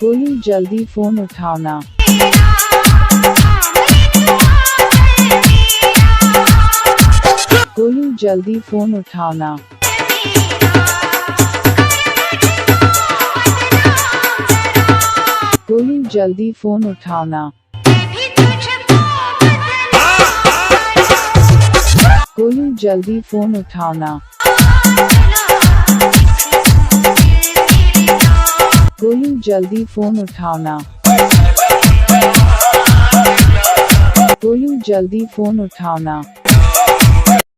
गोलू जल्दी फोन उठाओ ना। गोलू जल्दी फोन उठाओ ना। गोलू जल्दी फोन उठाओ ना। गोलू जल्दी फोन उठाओ ना। गोलू जल्दी फोन उठाओ ना। गोलू जल्दी फोन उठाओ ना।